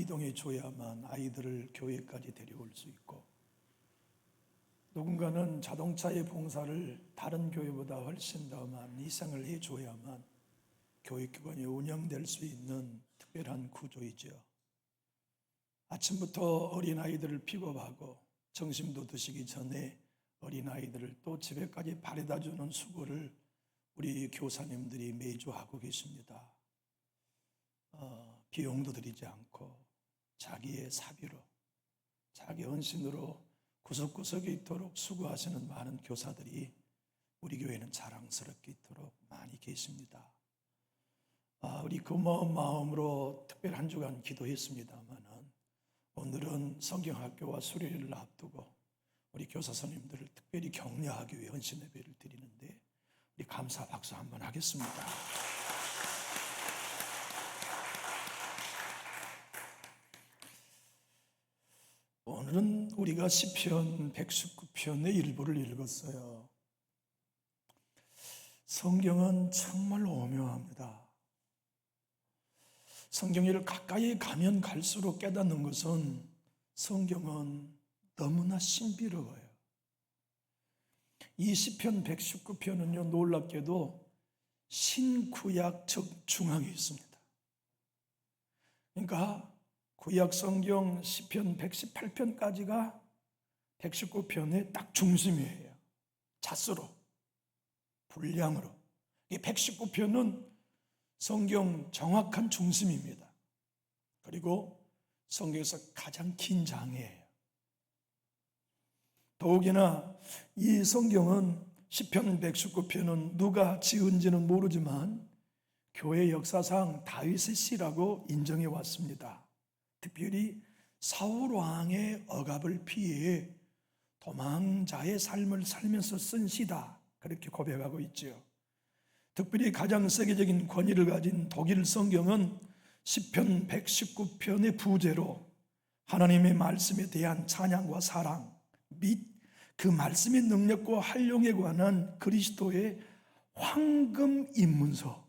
이동해 줘야만 아이들을 교회까지 데려올 수 있고, 누군가는 자동차의 봉사를 다른 교회보다 훨씬 더 많은 희생을 해줘야만 교육기관이 운영될 수 있는 특별한 구조이죠. 아침부터 어린아이들을 픽업하고 점심도 드시기 전에 어린아이들을 또 집에까지 바래다 주는 수고를 우리 교사님들이 매주 하고 계십니다. 비용도 들이지 않고 자기의 사비로, 자기 헌신으로 구석구석에 있도록 수고하시는 많은 교사들이 우리 교회는 자랑스럽게 있도록 많이 계십니다. 우리 고마운 마음으로 특별 한 주간 기도했습니다마는 오늘은 성경학교와 수련회를 앞두고 우리 교사 선생님들을 특별히 격려하기 위해 헌신 예배를 드리는데, 우리 감사 박수 한번 하겠습니다. 오늘은 우리가 시편 119편의 일부를 읽었어요. 성경은 정말 오묘합니다. 성경을 가까이 가면 갈수록 깨닫는 것은 성경은 너무나 신비로워요. 이 시편 119편은요, 놀랍게도 신구약 중앙에 있습니다. 그러니까 구약 성경 시편 118편까지가 119편의 딱 중심이에요. 자수로, 분량으로. 이 119편은 성경 정확한 중심입니다. 그리고 성경에서 가장 긴 장이에요. 더욱이나 이 성경은 시편 119편은 누가 지은지는 모르지만 교회 역사상 다윗의 시라고 인정해 왔습니다. 특별히 사울 왕의 억압을 피해 도망자의 삶을 살면서 쓴 시다, 그렇게 고백하고 있죠. 특별히 가장 세계적인 권위를 가진 독일 성경은 시편 119편의 부제로 하나님의 말씀에 대한 찬양과 사랑 및 그 말씀의 능력과 활용에 관한 그리스도의 황금 입문서,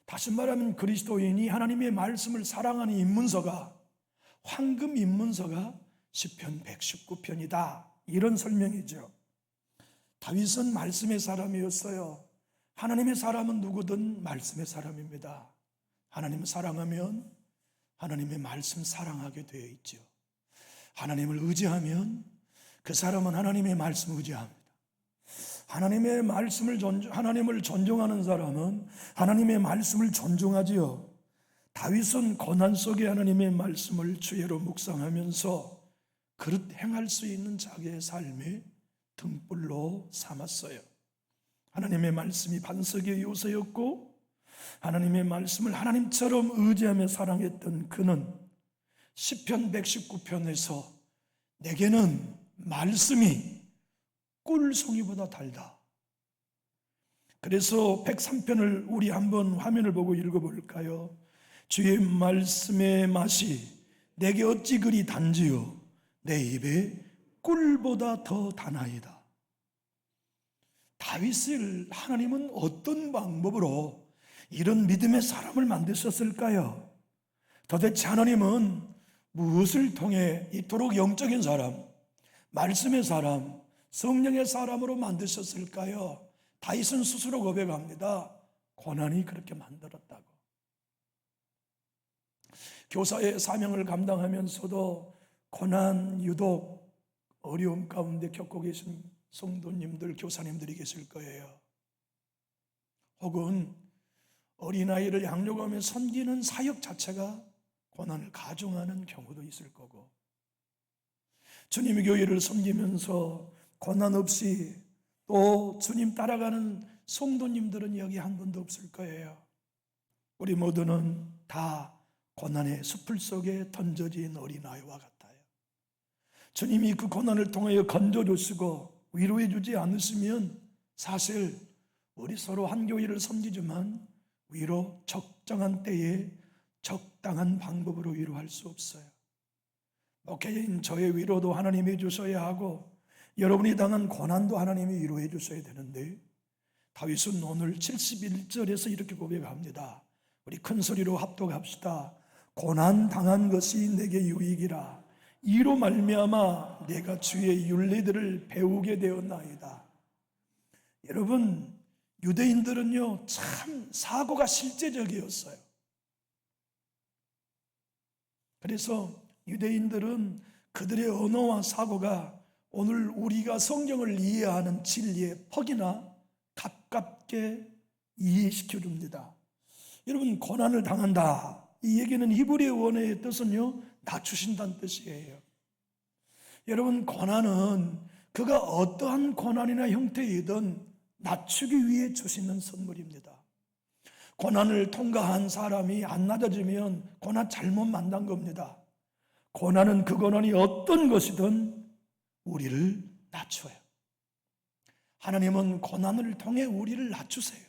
다시 말하면 그리스도인이 하나님의 말씀을 사랑하는 입문서가, 황금 입문서가 시편 119편이다, 이런 설명이죠. 다윗은 말씀의 사람이었어요. 하나님의 사람은 누구든 말씀의 사람입니다. 하나님을 사랑하면 하나님의 말씀 사랑하게 되어 있죠. 하나님을 의지하면 그 사람은 하나님의 말씀을 의지합니다. 하나님의 말씀을 하나님을 존중하는 사람은 하나님의 말씀을 존중하지요. 다윗은 고난 속에 하나님의 말씀을 주예로 묵상하면서 그릇 행할 수 있는 자기의 삶의 등불로 삼았어요. 하나님의 말씀이 반석의 요새였고 하나님의 말씀을 하나님처럼 의지하며 사랑했던 그는 시편 119편에서 내게는 말씀이 꿀송이보다 달다. 그래서 103편을 우리 한번 화면을 보고 읽어볼까요? 주의 말씀의 맛이 내게 어찌 그리 단지요 내 입에 꿀보다 더 다나이다. 다윗을 하나님은 어떤 방법으로 이런 믿음의 사람을 만드셨을까요? 도대체 하나님은 무엇을 통해 이토록 영적인 사람, 말씀의 사람, 성령의 사람으로 만드셨을까요? 다윗은 스스로 고백합니다. 고난이 그렇게 만들었다고. 교사의 사명을 감당하면서도 고난, 유독 어려움 가운데 겪고 계신 성도님들, 교사님들이 계실 거예요. 혹은 어린아이를 양육하며 섬기는 사역 자체가 고난을 가중하는 경우도 있을 거고, 주님의 교회를 섬기면서 고난 없이 또 주님 따라가는 성도님들은 여기 한 분도 없을 거예요. 우리 모두는 다 고난의 숲을 속에 던져진 어린아이와 같아요. 주님이 그 고난을 통하여 건져주시고 위로해 주지 않으시면 사실 우리 서로 한 교회를 섬기지만 위로 적정한 때에 적당한 방법으로 위로할 수 없어요. 목회인 저의 위로도 하나님이 주셔야 하고 여러분이 당한 고난도 하나님이 위로해 주셔야 되는데, 다윗은 오늘 71절에서 이렇게 고백합니다. 우리 큰 소리로 합독합시다. 고난 당한 것이 내게 유익이라. 이로 말미암아 내가 주의 율례들을 배우게 되었나이다. 여러분, 유대인들은요 참 사고가 실제적이었어요. 그래서 유대인들은 그들의 언어와 사고가 오늘 우리가 성경을 이해하는 진리의 퍽이나 가깝게 이해시켜 줍니다. 여러분, 고난을 당한다, 이 얘기는 히브리어 원어의 뜻은요 낮추신다는 뜻이에요. 여러분, 고난은 그가 어떠한 고난이나 형태이든 낮추기 위해 주시는 선물입니다. 고난을 통과한 사람이 안 낮아지면 고난 잘못 만난 겁니다. 고난은 그 고난이 어떤 것이든 우리를 낮춰요. 하나님은 고난을 통해 우리를 낮추세요.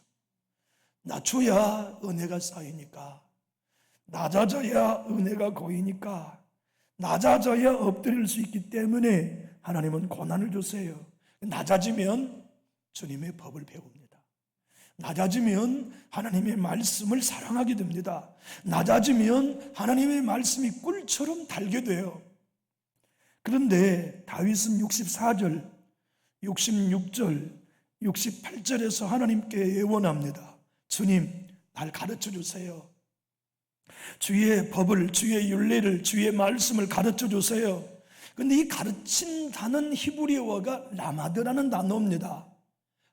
낮춰야 은혜가 쌓이니까, 낮아져야 은혜가 고이니까, 낮아져야 엎드릴 수 있기 때문에 하나님은 고난을 주세요. 낮아지면 주님의 법을 배웁니다. 낮아지면 하나님의 말씀을 사랑하게 됩니다. 낮아지면 하나님의 말씀이 꿀처럼 달게 돼요. 그런데 다윗은 64절, 66절, 68절에서 하나님께 예원합니다. 주님, 날 가르쳐 주세요. 주의 법을, 주의 율례를, 주의 말씀을 가르쳐 주세요. 그런데 이 가르친다는 히브리어가 라마드라는 단어입니다.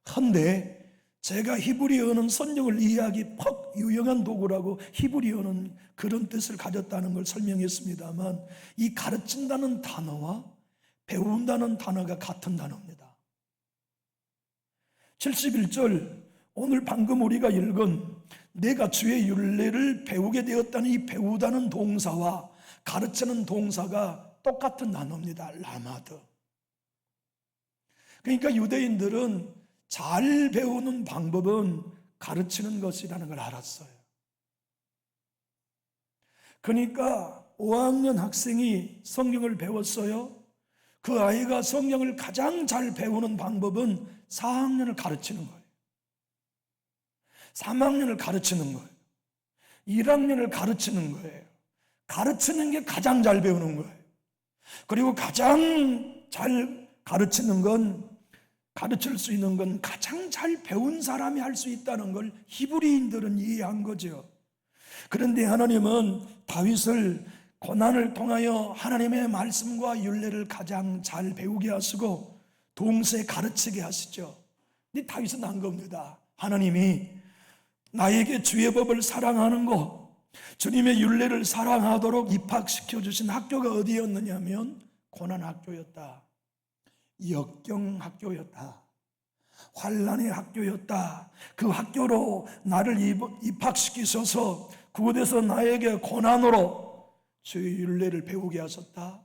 그런데 제가 히브리어는 성경을 이해하기 퍽 유용한 도구라고 히브리어는 그런 뜻을 가졌다는 걸 설명했습니다만, 이 가르친다는 단어와 배운다는 단어가 같은 단어입니다. 71절, 오늘 방금 우리가 읽은 내가 주의 율례를 배우게 되었다는 이 배우다는 동사와 가르치는 동사가 똑같은 단어입니다. 라마드. 그러니까 유대인들은 잘 배우는 방법은 가르치는 것이라는 걸 알았어요. 그러니까 5학년 학생이 성경을 배웠어요. 그 아이가 성경을 가장 잘 배우는 방법은 4학년을 가르치는 거예요. 3학년을 가르치는 거예요. 1학년을 가르치는 거예요. 가르치는 게 가장 잘 배우는 거예요. 그리고 가장 잘 가르치는 건, 가르칠 수 있는 건 가장 잘 배운 사람이 할 수 있다는 걸 히브리인들은 이해한 거죠. 그런데 하나님은 다윗을 고난을 통하여 하나님의 말씀과 율례를 가장 잘 배우게 하시고 동시에 가르치게 하시죠. 근데 다윗은 난 겁니다. 하나님이 나에게 주의 법을 사랑하는 것, 주님의 율례를 사랑하도록 입학시켜 주신 학교가 어디였느냐면 고난학교였다. 역경학교였다. 환난의 학교였다. 그 학교로 나를 입학시키셔서 그곳에서 나에게 고난으로 주의 율례를 배우게 하셨다.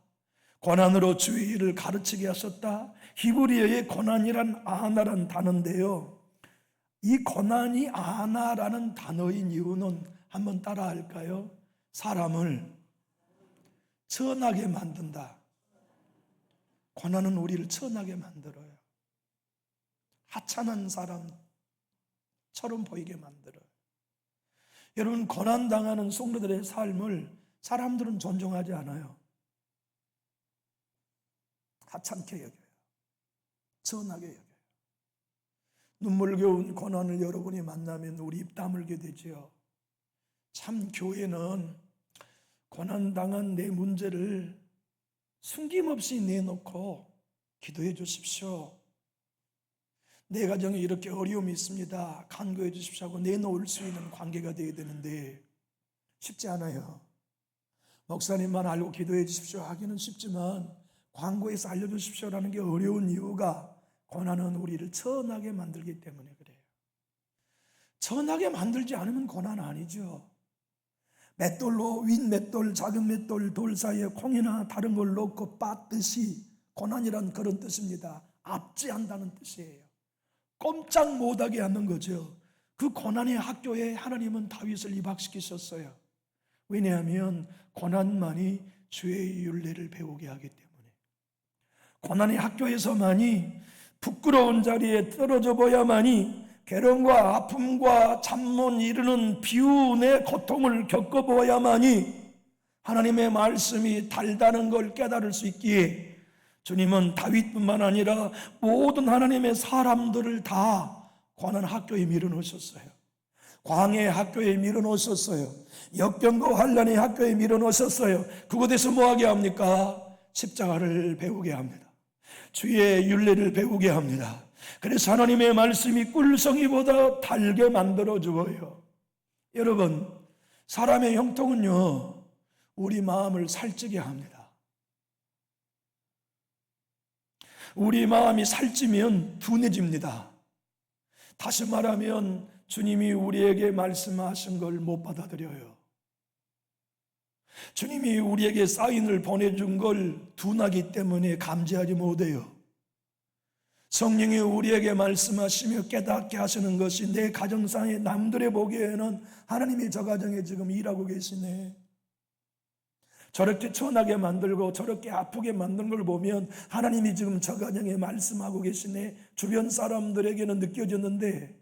고난으로 주의 일을 가르치게 하셨다. 히브리어의 고난이란 아나라는 단어인데요, 이 고난이 아나라는 단어인 이유는 한번 따라 할까요? 사람을 천하게 만든다. 고난은 우리를 천하게 만들어요. 하찮은 사람처럼 보이게 만들어요. 여러분, 고난당하는 성도들의 삶을 사람들은 존중하지 않아요. 하찮게 여겨요. 천하게 여겨요. 눈물겨운 고난을 여러분이 만나면 우리 입 다물게 되지요. 참 교회는 고난당한 내 문제를 숨김없이 내놓고 기도해 주십시오. 내 가정에 이렇게 어려움이 있습니다. 간구해 주십시오 하고 내놓을 수 있는 관계가 되어야 되는데 쉽지 않아요. 목사님만 알고 기도해 주십시오 하기는 쉽지만 광고에서 알려주십시오라는 게 어려운 이유가 고난은 우리를 천하게 만들기 때문에 그래요. 천하게 만들지 않으면 고난 아니죠. 맷돌로 윗 맷돌, 작은 맷돌, 돌 사이에 콩이나 다른 걸 넣고 빻듯이 고난이란 그런 뜻입니다. 압제한다는 뜻이에요. 꼼짝 못하게 하는 거죠. 그 고난의 학교에 하나님은 다윗을 입학시키셨어요. 왜냐하면 고난만이 주의 율례를 배우게 하기 때문에. 고난의 학교에서만이 부끄러운 자리에 떨어져 보야만이 괴로움과 아픔과 잠 못 이루는 비운의 고통을 겪어보아야만이 하나님의 말씀이 달다는 걸 깨달을 수 있기에 주님은 다윗뿐만 아니라 모든 하나님의 사람들을 다 고난 학교에 밀어넣으셨어요. 광해 학교에 밀어넣으셨어요. 역경과 환난의 학교에 밀어넣으셨어요. 그곳에서 뭐하게 합니까? 십자가를 배우게 합니다. 주의 윤례를 배우게 합니다. 그래서 하나님의 말씀이 꿀성이보다 달게 만들어 주어요. 여러분, 사람의 형통은요, 우리 마음을 살찌게 합니다. 우리 마음이 살찌면 둔해집니다. 다시 말하면 주님이 우리에게 말씀하신 걸 못 받아들여요. 주님이 우리에게 사인을 보내준 걸 둔하기 때문에 감지하지 못해요. 성령이 우리에게 말씀하시며 깨닫게 하시는 것이 내 가정상에 남들의 보기에는 하나님이 저 가정에 지금 일하고 계시네, 저렇게 천하게 만들고 저렇게 아프게 만든 걸 보면 하나님이 지금 저 가정에 말씀하고 계시네, 주변 사람들에게는 느껴졌는데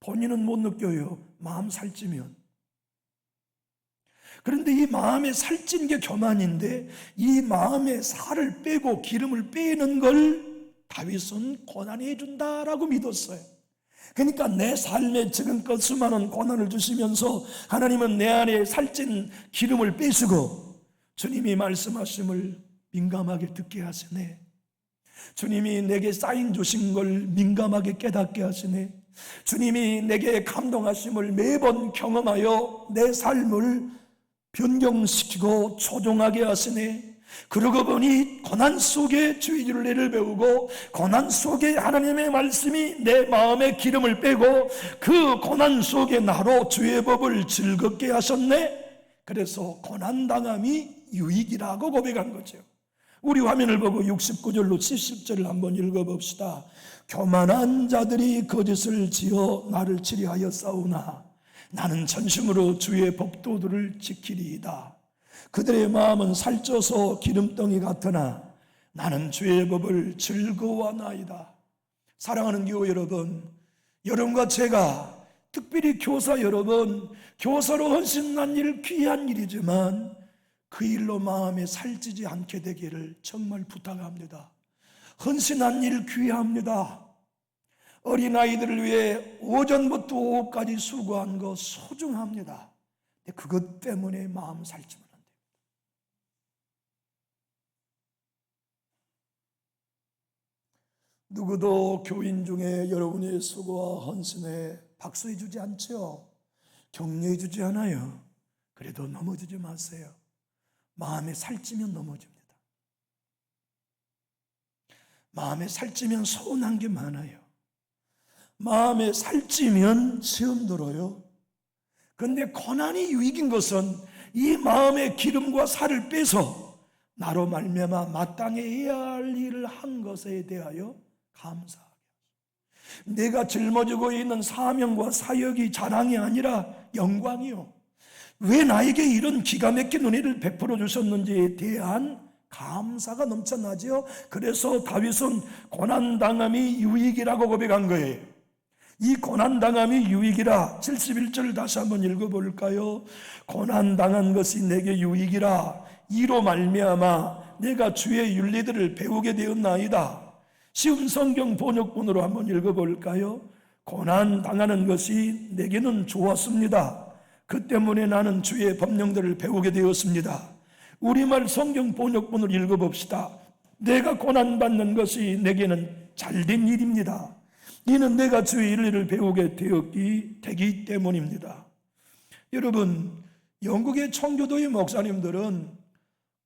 본인은 못 느껴요. 마음 살찌면. 그런데 이 마음에 살찐 게 교만인데 이 마음에 살을 빼고 기름을 빼는 걸 다윗은 고난이 해준다라고 믿었어요. 그러니까 내 삶에 지금껏 수많은 고난을 주시면서 하나님은 내 안에 살찐 기름을 빼시고 주님이 말씀하심을 민감하게 듣게 하시네, 주님이 내게 사인 주신 걸 민감하게 깨닫게 하시네, 주님이 내게 감동하심을 매번 경험하여 내 삶을 변경시키고 조종하게 하시네. 그러고 보니 고난 속에 주의 윤례를 배우고 고난 속에 하나님의 말씀이 내 마음에 기름을 빼고 그 고난 속에 나로 주의 법을 즐겁게 하셨네. 그래서 고난당함이 유익이라고 고백한 거죠. 우리 화면을 보고 69절로 70절을 한번 읽어봅시다. 교만한 자들이 거짓을 지어 나를 치리하여 싸우나 나는 전심으로 주의 법도들을 지키리이다. 그들의 마음은 살쪄서 기름덩이 같으나 나는 주의 법을 즐거워하나이다. 사랑하는 교우 여러분, 여러분과 제가 특별히 교사 여러분, 교사로 헌신한 일 귀한 일이지만 그 일로 마음에 살찌지 않게 되기를 정말 부탁합니다. 헌신한 일 귀합니다. 어린아이들을 위해 오전부터 오후까지 수고한 거 소중합니다. 근데 그것 때문에 마음 살찌면 안 됩니다. 누구도 교인 중에 여러분의 수고와 헌신에 박수해 주지 않죠. 격려해 주지 않아요. 그래도 넘어지지 마세요. 마음에 살찌면 넘어집니다. 마음에 살찌면 서운한 게 많아요. 마음에 살찌면 시험 들어요. 그런데 고난이 유익인 것은 이 마음의 기름과 살을 빼서 나로 말미암아 마땅히 해야 할 일을 한 것에 대하여 감사하게 하소서. 내가 짊어지고 있는 사명과 사역이 자랑이 아니라 영광이요, 왜 나에게 이런 기가 막힌 은혜를 베풀어 주셨는지에 대한 감사가 넘쳐나죠. 그래서 다윗은 고난당함이 유익이라고 고백한 거예요. 이 고난당함이 유익이라 71절 다시 한번 읽어볼까요? 고난당한 것이 내게 유익이라 이로 말미암아 내가 주의 윤리들을 배우게 되었나이다. 쉬운 성경 번역본으로 한번 읽어볼까요? 고난당하는 것이 내게는 좋았습니다. 그 때문에 나는 주의 법령들을 배우게 되었습니다. 우리말 성경 번역본을 읽어봅시다. 내가 고난받는 것이 내게는 잘된 일입니다. 이는 내가 주의 윤리를 배우게 되기 때문입니다. 여러분, 영국의 청교도의 목사님들은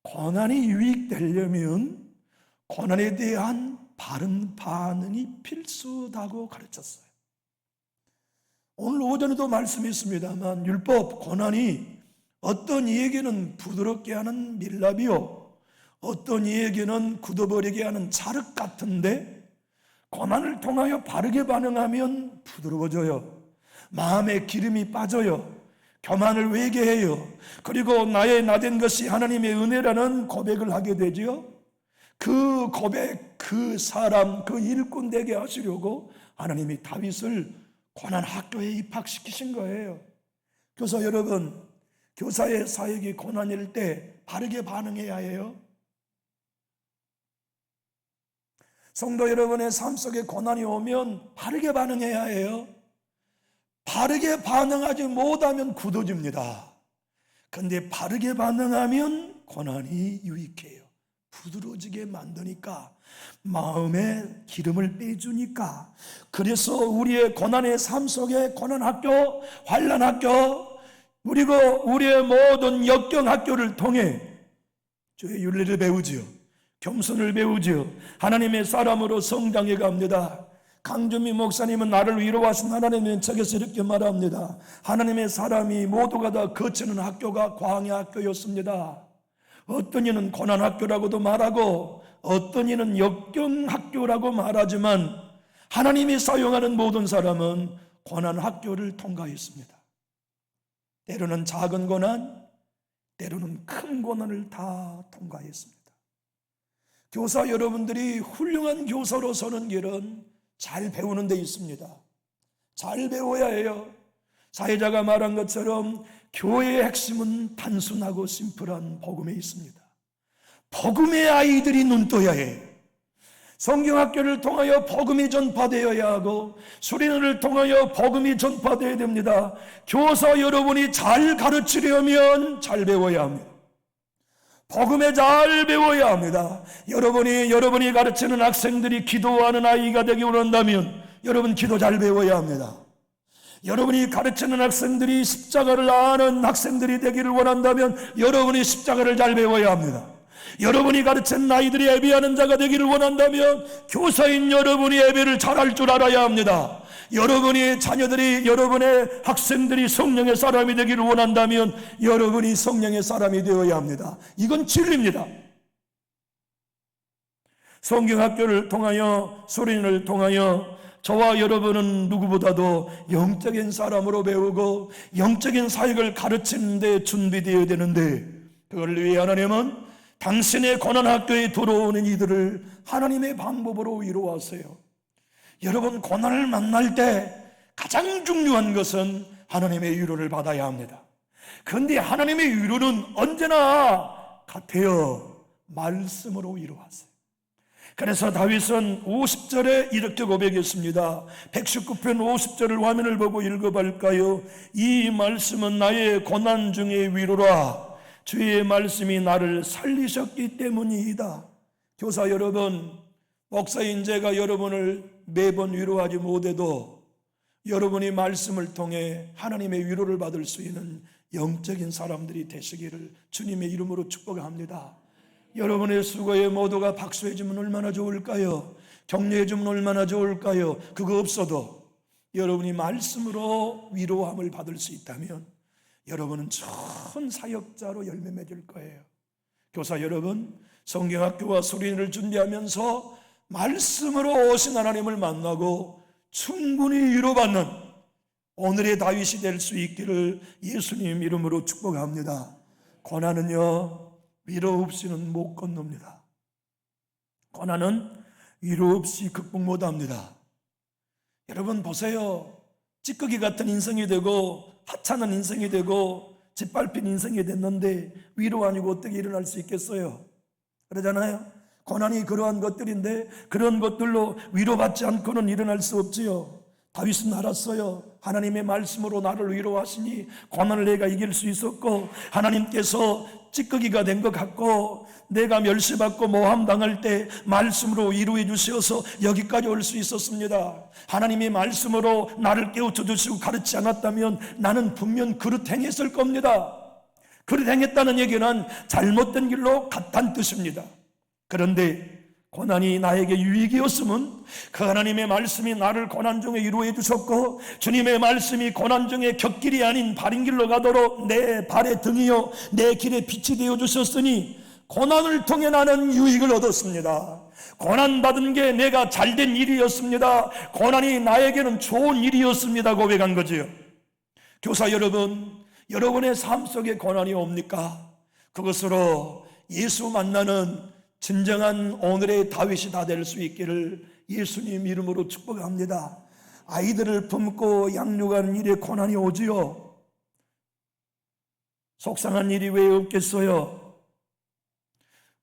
고난이 유익되려면 고난에 대한 바른 반응이 필수다고 가르쳤어요. 오늘 오전에도 말씀했습니다만 율법, 고난이 어떤 이에게는 부드럽게 하는 밀랍이요, 어떤 이에게는 굳어버리게 하는 자륵 같은데 고난을 통하여 바르게 반응하면 부드러워져요. 마음에 기름이 빠져요. 교만을 회개해요. 그리고 나의 나된 것이 하나님의 은혜라는 고백을 하게 되죠. 그 고백, 그 사람, 그 일꾼 되게 하시려고 하나님이 다윗을 고난 학교에 입학시키신 거예요. 그래서 여러분, 교사의 사역이 고난일 때 바르게 반응해야 해요. 성도 여러분의 삶 속에 고난이 오면 바르게 반응해야 해요. 바르게 반응하지 못하면 굳어집니다. 그런데 바르게 반응하면 고난이 유익해요. 부드러워지게 만드니까, 마음에 기름을 빼주니까. 그래서 우리의 고난의 삶 속에 고난학교, 환난학교, 그리고 우리의 모든 역경학교를 통해 주의 윤리를 배우지요, 겸손을 배우지요, 하나님의 사람으로 성장해 갑니다. 강준미 목사님은 나를 위로하신 하나님의 책에서 이렇게 말합니다. 하나님의 사람이 모두가 다 거치는 학교가 광야 학교였습니다. 어떤 이는 고난학교라고도 말하고 어떤 이는 역경학교라고 말하지만 하나님이 사용하는 모든 사람은 고난학교를 통과했습니다. 때로는 작은 고난, 때로는 큰 고난을 다 통과했습니다. 교사 여러분들이 훌륭한 교사로 서는 길은 잘 배우는 데 있습니다. 잘 배워야 해요. 사회자가 말한 것처럼 교회의 핵심은 단순하고 심플한 복음에 있습니다. 복음의 아이들이 눈떠야 해요. 성경학교를 통하여 복음이 전파되어야 하고 수련회를 통하여 복음이 전파되어야 됩니다. 교사 여러분이 잘 가르치려면 잘 배워야 합니다. 복음에 잘 배워야 합니다. 여러분이 가르치는 학생들이 기도하는 아이가 되기 원한다면 여러분 기도 잘 배워야 합니다. 여러분이 가르치는 학생들이 십자가를 아는 학생들이 되기를 원한다면 여러분이 십자가를 잘 배워야 합니다. 여러분이 가르치는 아이들이 예배하는 자가 되기를 원한다면 교사인 여러분이 예배를 잘할 줄 알아야 합니다. 여러분의 자녀들이, 여러분의 학생들이 성령의 사람이 되기를 원한다면 여러분이 성령의 사람이 되어야 합니다. 이건 진리입니다. 성경학교를 통하여, 수련을 통하여 저와 여러분은 누구보다도 영적인 사람으로 배우고 영적인 사역을 가르치는 데 준비되어야 되는데, 그걸 위해 하나님은 당신의 고난학교에 들어오는 이들을 하나님의 방법으로 위로하세요. 여러분, 고난을 만날 때 가장 중요한 것은 하나님의 위로를 받아야 합니다. 그런데 하나님의 위로는 언제나 같아요. 말씀으로 위로하세요. 그래서 다윗은 50절에 이렇게 고백했습니다. 119편 50절을 화면을 보고 읽어볼까요? 이 말씀은 나의 고난 중의 위로라. 주의 말씀이 나를 살리셨기 때문이다. 교사 여러분, 목사인 제가 여러분을 매번 위로하지 못해도 여러분이 말씀을 통해 하나님의 위로를 받을 수 있는 영적인 사람들이 되시기를 주님의 이름으로 축복합니다. 여러분의 수고에 모두가 박수해 주면 얼마나 좋을까요? 격려해 주면 얼마나 좋을까요? 그거 없어도 여러분이 말씀으로 위로함을 받을 수 있다면 여러분은 좋은 사역자로 열매 맺을 거예요. 교사 여러분, 성경학교와 수련회를 준비하면서 말씀으로 오신 하나님을 만나고 충분히 위로받는 오늘의 다윗이 될 수 있기를 예수님 이름으로 축복합니다. 고난은요, 위로 없이는 못 건넙니다. 고난은 위로 없이 극복 못합니다. 여러분 보세요. 찌꺼기 같은 인생이 되고 하찮은 인생이 되고 짓밟힌 인생이 됐는데 위로 아니고 어떻게 일어날 수 있겠어요? 그러잖아요. 고난이 그러한 것들인데 그런 것들로 위로받지 않고는 일어날 수 없지요. 다윗은 알았어요. 하나님의 말씀으로 나를 위로하시니 고난을 내가 이길 수 있었고, 하나님께서 찌꺼기가 된 것 같고 내가 멸시받고 모함당할 때 말씀으로 위로해 주셔서 여기까지 올 수 있었습니다. 하나님의 말씀으로 나를 깨우쳐 주시고 가르치지 않았다면 나는 분명 그릇 행했을 겁니다. 그릇 행했다는 얘기는 잘못된 길로 갔다는 뜻입니다. 그런데 고난이 나에게 유익이었으면 그 하나님의 말씀이 나를 고난 중에 위로해 주셨고, 주님의 말씀이 고난 중에 곁길이 아닌 바른 길로 가도록 내 발의 등이요 내 길에 빛이 되어 주셨으니 고난을 통해 나는 유익을 얻었습니다. 고난받은 게 내가 잘된 일이었습니다. 고난이 나에게는 좋은 일이었습니다. 고백한 거지요. 교사 여러분, 여러분의 삶 속에 고난이 옵니까? 그것으로 예수 만나는 진정한 오늘의 다윗이 다 될 수 있기를 예수님 이름으로 축복합니다. 아이들을 품고 양육하는 일에 고난이 오지요. 속상한 일이 왜 없겠어요?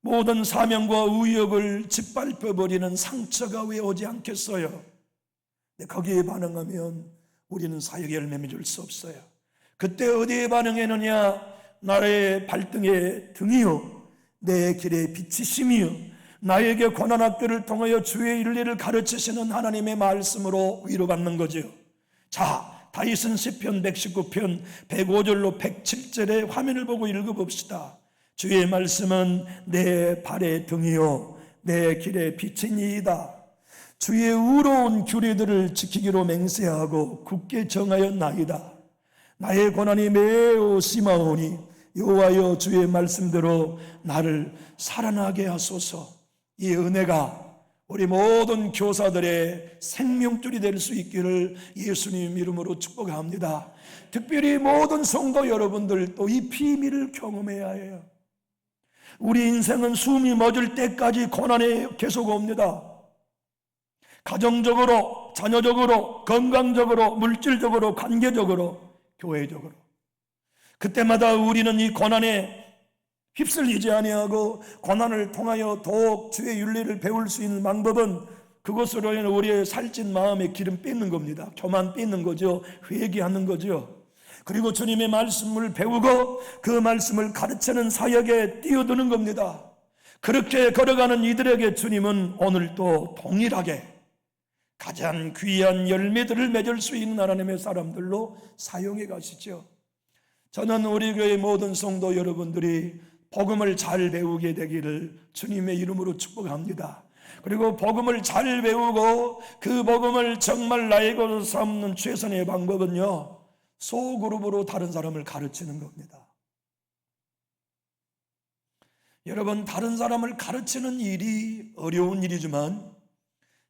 모든 사명과 의욕을 짓밟혀버리는 상처가 왜 오지 않겠어요? 거기에 반응하면 우리는 사역의 열매 맺을 수 없어요. 그때 어디에 반응했느냐? 나의 발등에 등이요 내 길에 빛이심이요 나에게 고난학교를 통하여 주의 일리를 가르치시는 하나님의 말씀으로 위로받는 거죠. 자, 다윗은 시편 119편 105절로 107절의 화면을 보고 읽어봅시다. 주의 말씀은 내 발의 등이요 내 길의 빛이니이다. 주의 의로운 규례들을 지키기로 맹세하고 굳게 정하였나이다. 나의 고난이 매우 심하오니 여호와여 주의 말씀대로 나를 살아나게 하소서. 이 은혜가 우리 모든 교사들의 생명줄이 될 수 있기를 예수님 이름으로 축복합니다. 특별히 모든 성도 여러분들도 이 비밀을 경험해야 해요. 우리 인생은 숨이 멎을 때까지 고난이 계속 옵니다. 가정적으로, 자녀적으로, 건강적으로, 물질적으로, 관계적으로, 교회적으로. 그때마다 우리는 이 고난에 휩쓸리지 아니하고 고난을 통하여 더욱 주의 윤리를 배울 수 있는 방법은 그것으로 인해 우리의 살찐 마음에 기름 뺏는 겁니다. 교만 뺏는 거죠. 회개하는 거죠. 그리고 주님의 말씀을 배우고 그 말씀을 가르치는 사역에 뛰어드는 겁니다. 그렇게 걸어가는 이들에게 주님은 오늘도 동일하게 가장 귀한 열매들을 맺을 수 있는 하나님의 사람들로 사용해 가시죠. 저는 우리 교회 모든 성도 여러분들이 복음을 잘 배우게 되기를 주님의 이름으로 축복합니다. 그리고 복음을 잘 배우고 그 복음을 정말 나의 것으로 삼는 최선의 방법은요, 소그룹으로 다른 사람을 가르치는 겁니다. 여러분, 다른 사람을 가르치는 일이 어려운 일이지만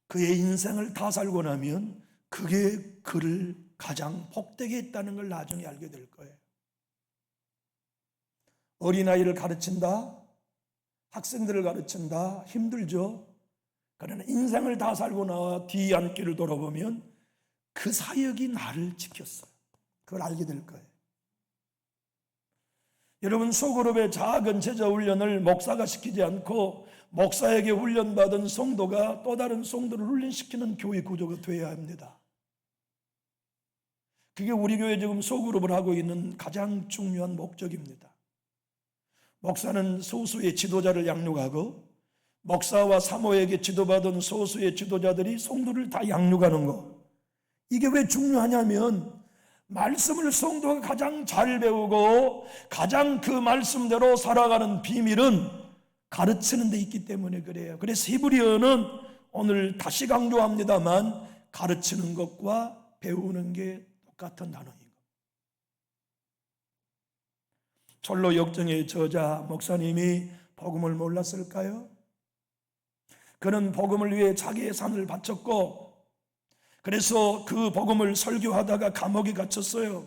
그의 인생을 다 살고 나면 그게 그를 가장 복되게 했다는 걸 나중에 알게 될 거예요. 어린아이를 가르친다, 학생들을 가르친다, 힘들죠. 그러나 인생을 다 살고 나와 뒤안길을 돌아보면 그 사역이 나를 지켰어요. 그걸 알게 될 거예요. 여러분, 소그룹의 작은 제자 훈련을 목사가 시키지 않고 목사에게 훈련받은 성도가 또 다른 성도를 훈련시키는 교회 구조가 되어야 합니다. 그게 우리 교회 지금 소그룹을 하고 있는 가장 중요한 목적입니다. 목사는 소수의 지도자를 양육하고 목사와 사모에게 지도받은 소수의 지도자들이 성도를 다 양육하는 거. 이게 왜 중요하냐면 말씀을 성도가 가장 잘 배우고 가장 그 말씀대로 살아가는 비밀은 가르치는 데 있기 때문에 그래요. 그래서 히브리어는 오늘 다시 강조합니다만 가르치는 것과 배우는 게 똑같은 단어인 것. 철로 역정의 저자 목사님이 복음을 몰랐을까요? 그는 복음을 위해 자기의 산을 바쳤고 그래서 그 복음을 설교하다가 감옥에 갇혔어요.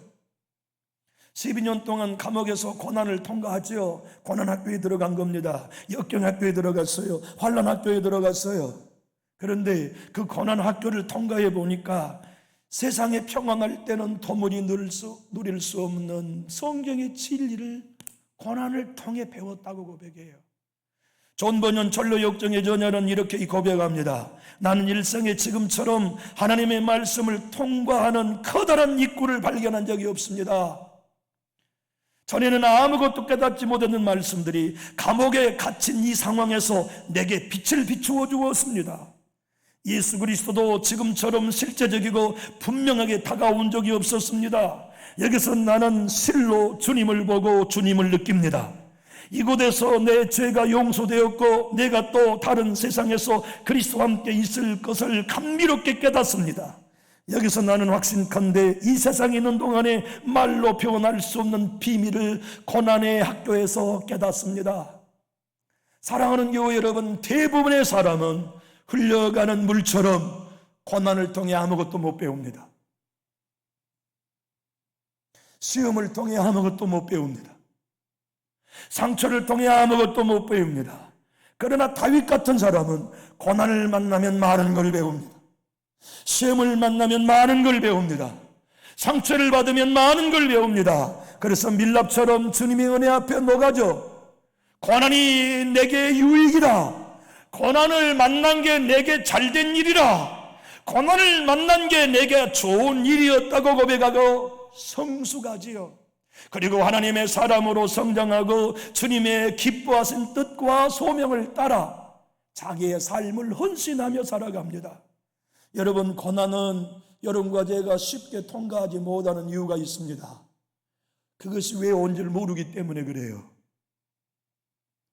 12년 동안 감옥에서 고난을 통과하죠. 고난학교에 들어간 겁니다. 역경학교에 들어갔어요. 환난학교에 들어갔어요. 그런데 그 고난학교를 통과해 보니까 세상에 평안할 때는 도무지 누릴 수 없는 성경의 진리를 고난을 통해 배웠다고 고백해요. 존 버년 철로 역정의 저자는 이렇게 고백합니다. 나는 일생에 지금처럼 하나님의 말씀을 통과하는 커다란 입구를 발견한 적이 없습니다. 전에는 아무것도 깨닫지 못했는 말씀들이 감옥에 갇힌 이 상황에서 내게 빛을 비추어 주었습니다. 예수 그리스도도 지금처럼 실제적이고 분명하게 다가온 적이 없었습니다. 여기서 나는 실로 주님을 보고 주님을 느낍니다. 이곳에서 내 죄가 용서되었고 내가 또 다른 세상에서 그리스도와 함께 있을 것을 감미롭게 깨닫습니다. 여기서 나는 확신컨대 이 세상에 있는 동안에 말로 표현할 수 없는 비밀을 고난의 학교에서 깨닫습니다. 사랑하는 교회 여러분, 대부분의 사람은 흘러가는 물처럼 고난을 통해 아무것도 못 배웁니다. 시험을 통해 아무것도 못 배웁니다. 상처를 통해 아무것도 못 배웁니다. 그러나 다윗 같은 사람은 고난을 만나면 많은 걸 배웁니다. 시험을 만나면 많은 걸 배웁니다. 상처를 받으면 많은 걸 배웁니다. 그래서 밀랍처럼 주님의 은혜 앞에 녹아져 고난이 내게 유익이라, 고난을 만난 게 내게 잘된 일이라, 고난을 만난 게 내게 좋은 일이었다고 고백하고 성숙하지요. 그리고 하나님의 사람으로 성장하고 주님의 기뻐하신 뜻과 소명을 따라 자기의 삶을 헌신하며 살아갑니다. 여러분, 고난은 여러분과 제가 쉽게 통과하지 못하는 이유가 있습니다. 그것이 왜 온 줄 모르기 때문에 그래요.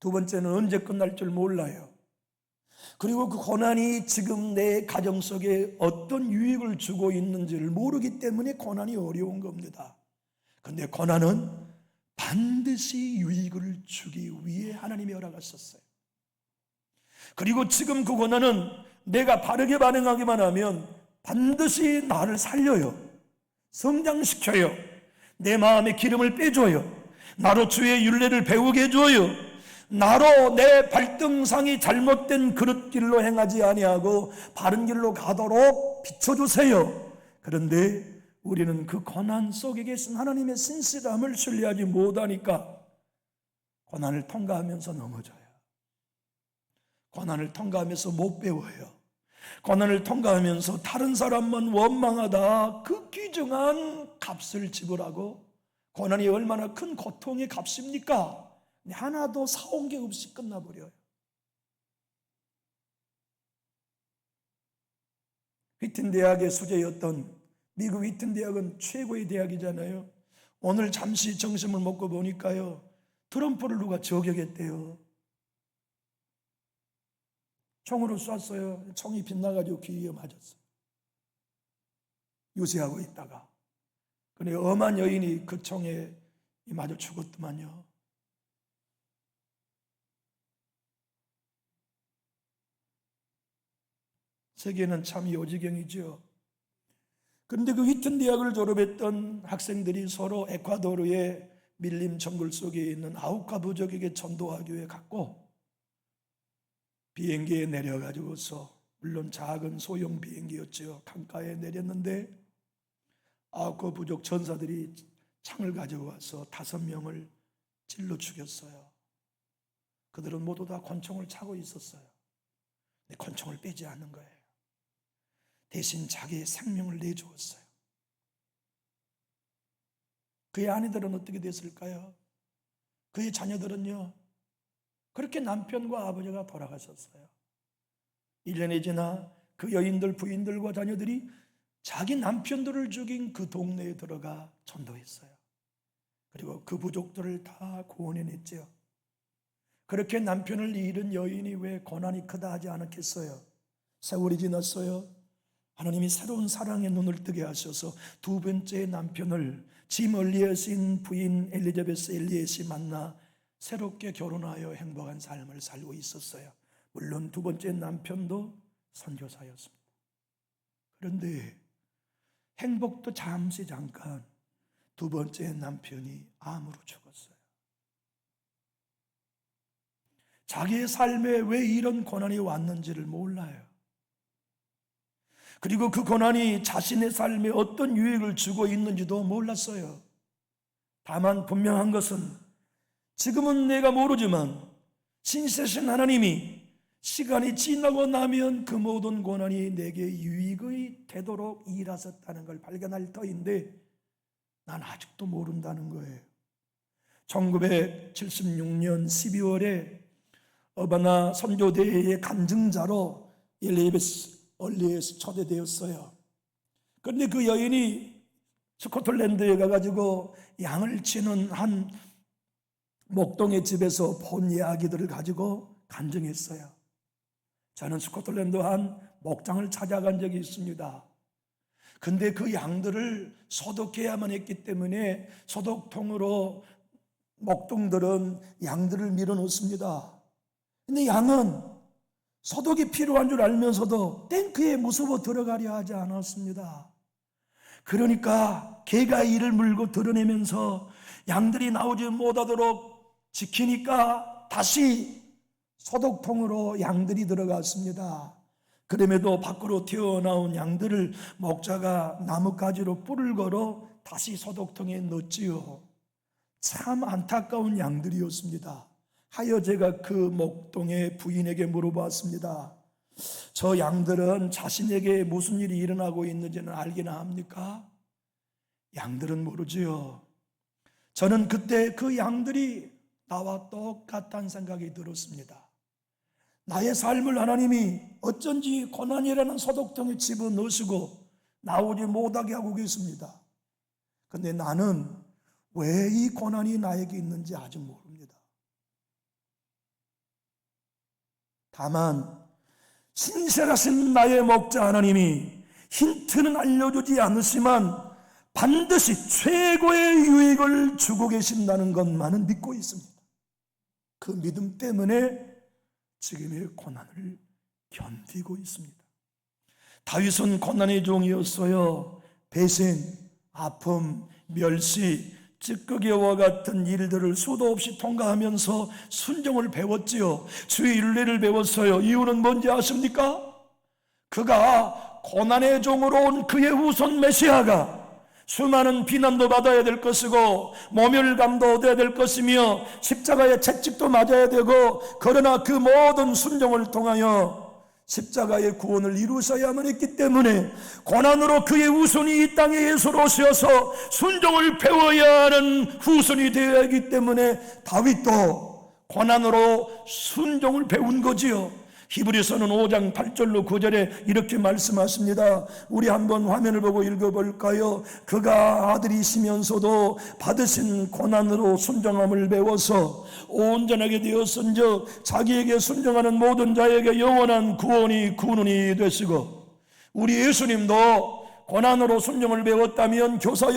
두 번째는 언제 끝날 줄 몰라요. 그리고 그 고난이 지금 내 가정 속에 어떤 유익을 주고 있는지를 모르기 때문에 고난이 어려운 겁니다. 그런데 고난은 반드시 유익을 주기 위해 하나님이 허락하셨어요. 그리고 지금 그 고난은 내가 바르게 반응하기만 하면 반드시 나를 살려요. 성장시켜요. 내 마음에 기름을 빼줘요. 나로 주의 율례를 배우게 해줘요. 나로 내 발등상이 잘못된 그릇길로 행하지 아니하고 바른 길로 가도록 비춰주세요. 그런데 우리는 그 고난 속에 계신 하나님의 신실함을 신뢰하지 못하니까 고난을 통과하면서 넘어져요. 고난을 통과하면서 못 배워요. 고난을 통과하면서 다른 사람만 원망하다 그 귀중한 값을 지불하고, 고난이 얼마나 큰 고통의 값입니까? 하나도 사온 게 없이 끝나버려요. 휘튼 대학의 수재였던, 미국 휘튼 대학은 최고의 대학이잖아요. 오늘 잠시 점심을 먹고 보니까요, 트럼프를 누가 저격했대요. 총으로 쐈어요. 총이 빗나가지고 귀에 맞았어요. 유세하고 있다가. 근데 엄한 여인이 그 총에 맞아 죽었더만요. 세계는 참 요지경이죠. 그런데 그 휘튼 대학을 졸업했던 학생들이 서로 에콰도르의 밀림 정글 속에 있는 아우카 부족에게 전도하기 위해 갔고, 비행기에 내려가지고서, 물론 작은 소형 비행기였죠, 강가에 내렸는데 아우카 부족 전사들이 창을 가지고 와서 5명을 찔러 죽였어요. 그들은 모두 다 권총을 차고 있었어요. 근데 권총을 빼지 않는 거예요. 대신 자기의 생명을 내주었어요. 그의 아내들은 어떻게 됐을까요? 그의 자녀들은요, 그렇게 남편과 아버지가 돌아가셨어요. 1년이 지나 그 여인들, 부인들과 자녀들이 자기 남편들을 죽인 그 동네에 들어가 전도했어요. 그리고 그 부족들을 다 구원해냈죠. 그렇게 남편을 잃은 여인이 왜 고난이 크다 하지 않았겠어요? 세월이 지났어요. 하나님이 새로운 사랑의 눈을 뜨게 하셔서 두 번째 남편을 짐 엘리엇인 부인 엘리자베스 엘리엇이 만나 새롭게 결혼하여 행복한 삶을 살고 있었어요. 물론 두 번째 남편도 선교사였습니다. 그런데 행복도 잠시 잠깐 두 번째 남편이 암으로 죽었어요. 자기의 삶에 왜 이런 고난이 왔는지를 몰라요. 그리고 그 고난이 자신의 삶에 어떤 유익을 주고 있는지도 몰랐어요. 다만 분명한 것은 지금은 내가 모르지만 신실하신 하나님이 시간이 지나고 나면 그 모든 고난이 내게 유익이 되도록 일하셨다는 걸 발견할 터인데, 난 아직도 모른다는 거예요. 1976년 12월에 어바나 선교대회의 간증자로 엘리자베스 엘리엇이 초대되었어요. 그런데 그 여인이 스코틀랜드에 가가지고 양을 치는 한 목동의 집에서 본 이야기들을 가지고 간증했어요. 저는 스코틀랜드 한 목장을 찾아간 적이 있습니다. 근데 그 양들을 소독해야만 했기 때문에 소독통으로 목동들은 양들을 밀어놓습니다. 근데 양은 소독이 필요한 줄 알면서도 탱크에 무서워 들어가려 하지 않았습니다. 그러니까 개가 이를 물고 드러내면서 양들이 나오지 못하도록 지키니까 다시 소독통으로 양들이 들어갔습니다. 그럼에도 밖으로 튀어나온 양들을 목자가 나뭇가지로 뿔을 걸어 다시 소독통에 넣었지요. 참 안타까운 양들이었습니다. 하여 제가 그 목동의 부인에게 물어봤습니다. 저 양들은 자신에게 무슨 일이 일어나고 있는지는 알기나 합니까? 양들은 모르지요. 저는 그때 그 양들이 나와 똑같다는 생각이 들었습니다. 나의 삶을 하나님이 어쩐지 고난이라는 소독통에 집어넣으시고 나오지 못하게 하고 계십니다. 그런데 나는 왜 이 고난이 나에게 있는지 아직 모릅니다. 다만 신실하신 나의 목자 하나님이 힌트는 알려주지 않으시지만 반드시 최고의 유익을 주고 계신다는 것만은 믿고 있습니다. 그 믿음 때문에 지금의 고난을 견디고 있습니다. 다윗은 고난의 종이었어요. 배신, 아픔, 멸시, 찌꺼기와 같은 일들을 수도 없이 통과하면서 순종을 배웠지요. 주의 윤례를 배웠어요. 이유는 뭔지 아십니까? 그가 고난의 종으로 온 그의 후손 메시아가 수많은 비난도 받아야 될 것이고 모멸감도 얻어야 될 것이며 십자가의 채찍도 맞아야 되고, 그러나 그 모든 순종을 통하여 십자가의 구원을 이루셔야만 했기 때문에 고난으로 그의 후손이 이 땅에 예수로 오셔서 순종을 배워야 하는 후손이 되어야 하기 때문에 다윗도 고난으로 순종을 배운 거지요. 히브리서는 5장 8절로 9절에 이렇게 말씀하십니다. 우리 한번 화면을 보고 읽어볼까요? 그가 아들이시면서도 받으신 고난으로 순종함을 배워서 온전하게 되었은즉 자기에게 순종하는 모든 자에게 영원한 구원이 되시고, 우리 예수님도 고난으로 순종을 배웠다면 교사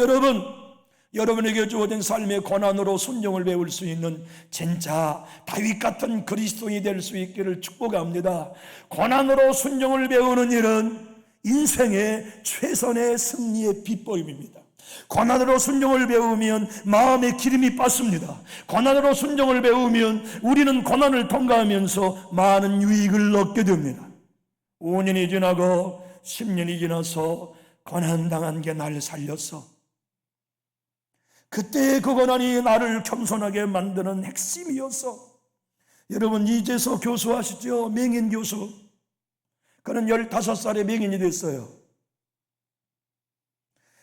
여러분에게 주어진 삶의 고난으로 순종을 배울 수 있는 진짜 다윗 같은 그리스도인이 될 수 있기를 축복합니다. 고난으로 순종을 배우는 일은 인생의 최선의 승리의 비법입니다. 고난으로 순종을 배우면 마음의 기름이 빠습니다. 고난으로 순종을 배우면 우리는 고난을 통과하면서 많은 유익을 얻게 됩니다. 5년이 지나고 10년이 지나서 고난당한 게 날 살렸어. 그때의 그 고난이 나를 겸손하게 만드는 핵심이었어. 여러분, 이재서 교수 아시죠? 맹인 교수. 그는 15살에 맹인이 됐어요.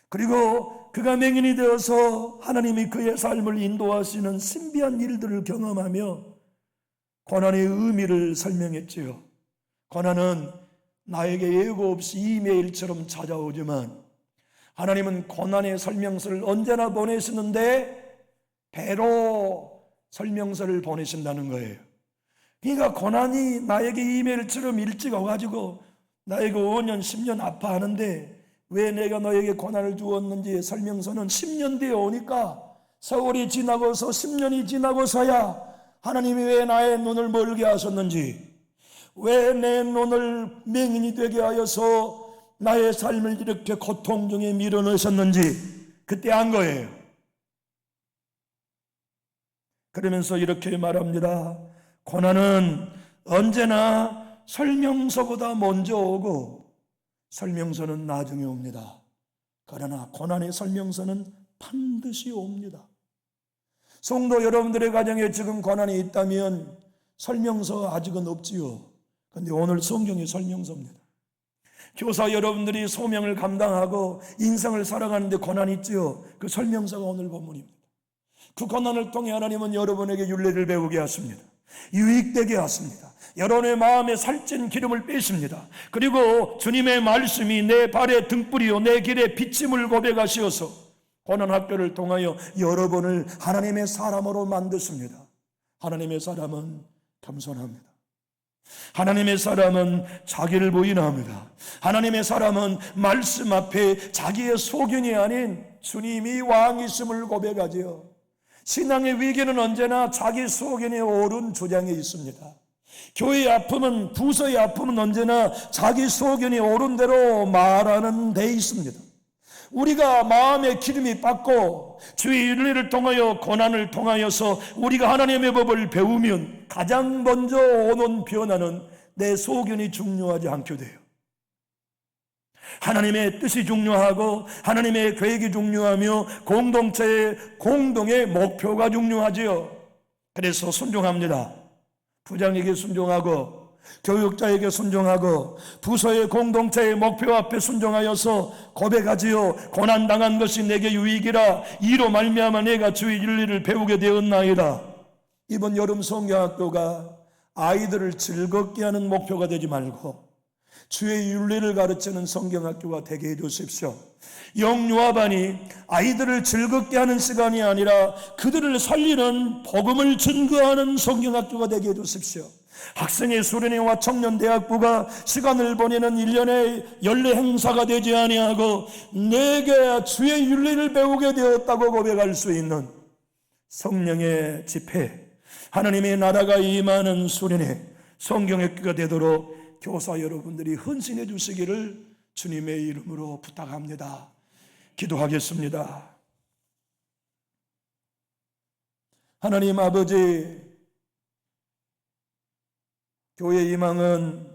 그리고 그가 맹인이 되어서 하나님이 그의 삶을 인도하시는 신비한 일들을 경험하며 고난의 의미를 설명했지요. 고난은 나에게 예고 없이 이메일처럼 찾아오지만 하나님은 고난의 설명서를 언제나 보내시는데 배로 설명서를 보내신다는 거예요. 그러니까 고난이 나에게 이메일처럼 일찍 와가지고 나에게 5년 10년 아파하는데 왜 내가 너에게 고난을 주었는지 설명서는 10년 뒤에 오니까, 세월이 지나고서 10년이 지나고서야 하나님이 왜 나의 눈을 멀게 하셨는지, 왜 내 눈을 맹인이 되게 하여서 나의 삶을 이렇게 고통 중에 밀어넣으셨는지 그때 안 거예요. 그러면서 이렇게 말합니다. 고난은 언제나 설명서보다 먼저 오고 설명서는 나중에 옵니다. 그러나 고난의 설명서는 반드시 옵니다. 성도 여러분들의 가정에 지금 고난이 있다면 설명서 아직은 없지요. 그런데 오늘 성경의 설명서입니다. 교사 여러분들이 소명을 감당하고 인생을 살아가는데 고난이 있지요. 그 설명서가 오늘 본문입니다. 그 고난을 통해 하나님은 여러분에게 윤례를 배우게 하십니다. 유익되게 하십니다. 여러분의 마음에 살찐 기름을 빼십니다. 그리고 주님의 말씀이 내 발의 등불이요 내 길의 비침을 고백하시어서 고난학교를 통하여 여러분을 하나님의 사람으로 만드십니다. 하나님의 사람은 겸손합니다. 하나님의 사람은 자기를 부인합니다. 하나님의 사람은 말씀 앞에 자기의 소견이 아닌 주님이 왕이심을 고백하지요. 신앙의 위기는 언제나 자기 소견이 옳은 주장에 있습니다. 교회의 아픔은, 부서의 아픔은 언제나 자기 소견이 옳은 대로 말하는 데 있습니다. 우리가 마음의 기름이 빠고 주의 윤리를 통하여 고난을 통하여서 우리가 하나님의 법을 배우면 가장 먼저 오는 변화는 내 소견이 중요하지 않게 돼요. 하나님의 뜻이 중요하고 하나님의 계획이 중요하며 공동의 목표가 중요하지요. 그래서 순종합니다. 부장에게 순종하고 교육자에게 순종하고 부서의 공동체의 목표 앞에 순종하여서 고백하지요. 고난당한 것이 내게 유익이라 이로 말미암아 내가 주의 윤리를 배우게 되었나이다. 이번 여름 성경학교가 아이들을 즐겁게 하는 목표가 되지 말고 주의 윤리를 가르치는 성경학교가 되게 해주십시오. 영유아반이 아이들을 즐겁게 하는 시간이 아니라 그들을 살리는 복음을 증거하는 성경학교가 되게 해주십시오. 학생의 수련회와 청년대학부가 시간을 보내는 1년의 연례 행사가 되지 아니하고 내게 주의 윤리를 배우게 되었다고 고백할 수 있는 성령의 집회, 하나님의 나라가 임하는 수련회, 성경학교가 되도록 교사 여러분들이 헌신해 주시기를 주님의 이름으로 부탁합니다. 기도하겠습니다. 하나님 아버지, 교회 희망은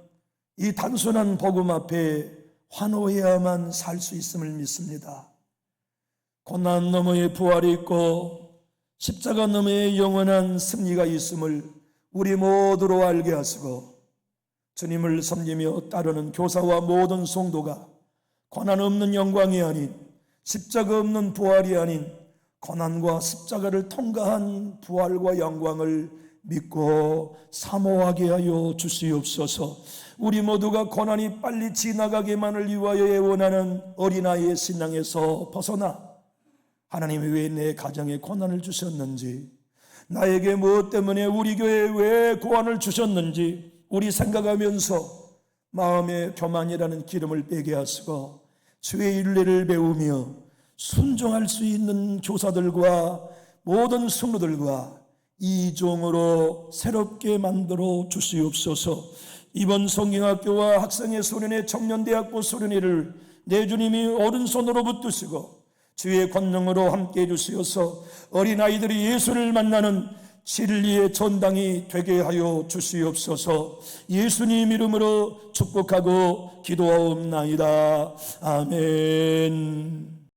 이 단순한 복음 앞에 환호해야만 살 수 있음을 믿습니다. 고난 너머의 부활이 있고 십자가 너머의 영원한 승리가 있음을 우리 모두로 알게 하시고 주님을 섬기며 따르는 교사와 모든 성도가 고난 없는 영광이 아닌 십자가 없는 부활이 아닌 고난과 십자가를 통과한 부활과 영광을 믿고 사모하게 하여 주시옵소서. 우리 모두가 고난이 빨리 지나가기만을 위하여 애원하는 어린아이의 신앙에서 벗어나 하나님이 왜 내 가정에 고난을 주셨는지, 나에게 무엇 때문에 우리 교회에 왜 고난을 주셨는지 우리 생각하면서 마음에 교만이라는 기름을 빼게 하시고 주의 윤리를 배우며 순종할 수 있는 교사들과 모든 성도들과 이종으로 새롭게 만들어 주시옵소서. 이번 성경학교와 학생의 수련회, 청년대학부 수련회를 내 주님이 오른손으로 붙드시고 주의 권능으로 함께해 주시어서 어린아이들이 예수를 만나는 진리의 전당이 되게 하여 주시옵소서. 예수님 이름으로 축복하고 기도하옵나이다. 아멘.